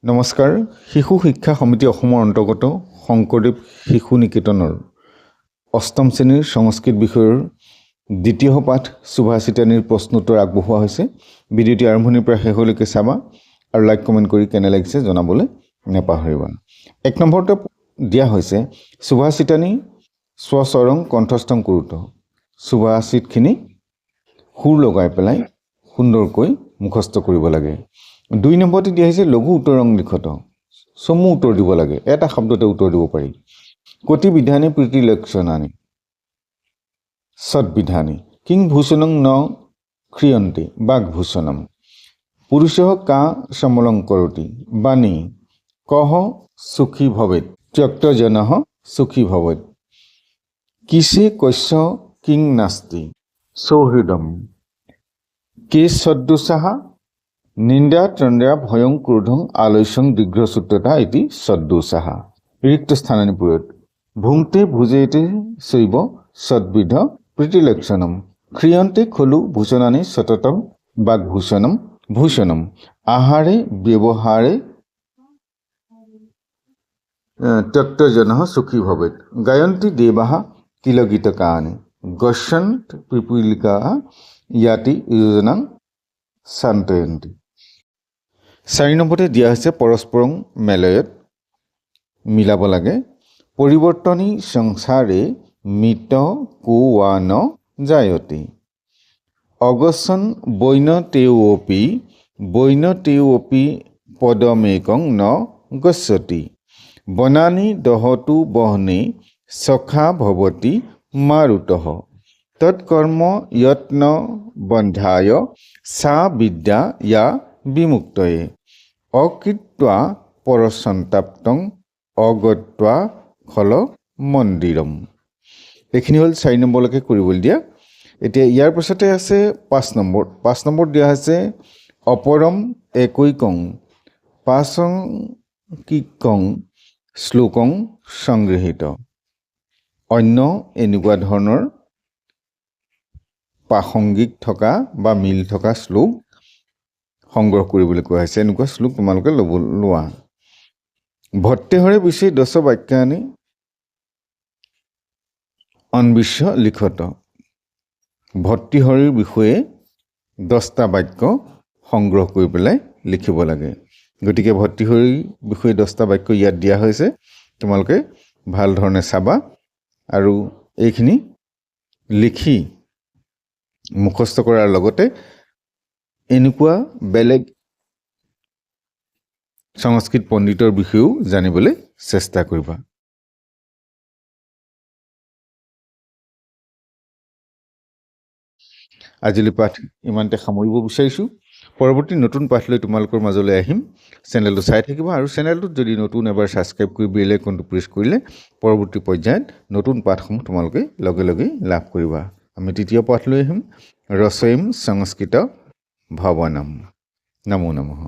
নমস্কাৰ শিশু শিক্ষা সমিতি অসমৰ অন্তৰ্গত শংকৰদেৱ শিশু নিকেতনৰ অষ্টম শ্ৰেণীৰ সংস্কৃত বিষয়ৰ দ্বিতীয় পাঠ সুভাষিতানিৰ প্ৰশ্নোত্তৰ আগবঢ়োৱা হৈছে। ভিডিঅ'টি আৰম্ভণিৰ পৰা শেষলৈকে চাবা আৰু লাইক কমেণ্ট কৰি কেনে লাগিছে জনাবলৈ নেপাহৰিবা। 1 নম্বৰতে দিয়া হৈছে সুভাষিতানি স্বচৰং কণ্ঠস্থং কুৰুত। সুভাষিতখিনি সুৰ লগাই পেলাই সুন্দৰকৈ মুখস্থ কৰিব লাগে। 2 নম্বৰতে দিয়া হৈছে লঘু উত্তৰং লিখত। চমু উত্তৰ দিব লাগে, এটা শব্দতে উত্তৰ দিব পাৰি। কতি বিধানে প্ৰীতি লক্ষণানি সৎ বিধানে কিং ভূষণং ন ক্ৰিয়ন্তে বাগভূষণম পুৰুষঃ কা সমলং কৰতি বাণী কহ সুখী ভৱেত ত্যক্তজনঃ সুখী ভৱেত কিসে কস্য কিং নাস্তি সৌহৃদম কে সদ্দোষাঃ নিন্দা চন্দ্ৰা ভয়ং ক্ৰোধং আলস্যং দীঘ্ৰসূত্ৰতা ইতি সদ্দোষাঃ। ৰিক্ত স্থানানি পুৰত ভুংতে ভুজেতে শৈব সদ্বিধ প্ৰীতিলক্ষণম ক্ৰিয়ন্তে খলু ভূষণানি সততম বাগভূষণম ভূষণম আহাৰে ব্যবহাৰে ত্যক্তজনঃ সুখী ভৱেত গায়ন্তি দেবাঃ কিল গীতকানি গশ্যন্ত পিপীলিকাঃ ইয়াতি যোজনাং শান্তয়ন্তি। 4 নম্বৰতে দিয়া হৈছে পৰস্পৰং মেলয়ত মিলাব লাগে। পৰিৱৰ্তনী সংসাৰে মিত কোৱান জায়তে অগছন বৈনতেওপি পদমেকং ন গচ্ছতি বনানি দহতু বহনে সখা ভৱতি মাৰুতঃ তৎকৰ্ম যত্ন বন্ধায় সা বিদ্যা ইয়া বিমুক্তয়ে অকৃত্বা পৰসন্তাপ্তং অগত্বা ফল মন্দিৰম। এইখিনি হ'ল 4 নম্বৰলৈকে কৰিবলৈ দিয়া। এতিয়া ইয়াৰ পাছতে আছে 5 নম্বৰ। 5 নম্বৰ দিয়া হৈছে অপৰম একৈকং পাচং কিকং শ্লোকং সংগৃহীত। অন্য এনেকুৱা ধৰণৰ প্ৰাসংগিক থকা বা মিল থকা শ্লোক সংগ্ৰহ কৰিবলৈ কোৱা হৈছে। এনেকুৱা শ্লোক তোমালোকে লোৱা। ভৰ্তেহৰে বিষয়ে 10 বাক্যানি অন্বিষ্য লিখত। ভৰ্তৃহৰিৰ বিষয়ে 10টা বাক্য সংগ্ৰহ কৰি পেলাই লিখিব লাগে। গতিকে ভৰ্তৃহৰিৰ বিষয়ে 10টা বাক্য ইয়াত দিয়া হৈছে। তোমালোকে ভাল ধৰণে চাবা আৰু এইখিনি লিখি মুখস্থ কৰাৰ লগতে এনেকুৱা বেলেগ সংস্কৃত পণ্ডিতৰ বিষয়েও জানিবলৈ চেষ্টা কৰিবা। আজিলৈ পাঠ ইমানতে সামৰিব বিচাৰিছোঁ। পৰৱৰ্তী নতুন পাঠ লৈ তোমালোকৰ মাজলৈ আহিম। চেনেলটো চাই থাকিবা আৰু চেনেলটোত যদি নতুন এবাৰ ছাবস্ক্ৰাইব কৰি বেল আইকনটো প্ৰেছ কৰিলে পৰৱৰ্তী পৰ্যায়ত নতুন পাঠসমূহ তোমালোকে লগে লগে লাভ কৰিবা। আমি তৃতীয় পাঠ লৈ আহিম ৰচয়ম সংস্কৃত ভৱনম। নমো নমঃ।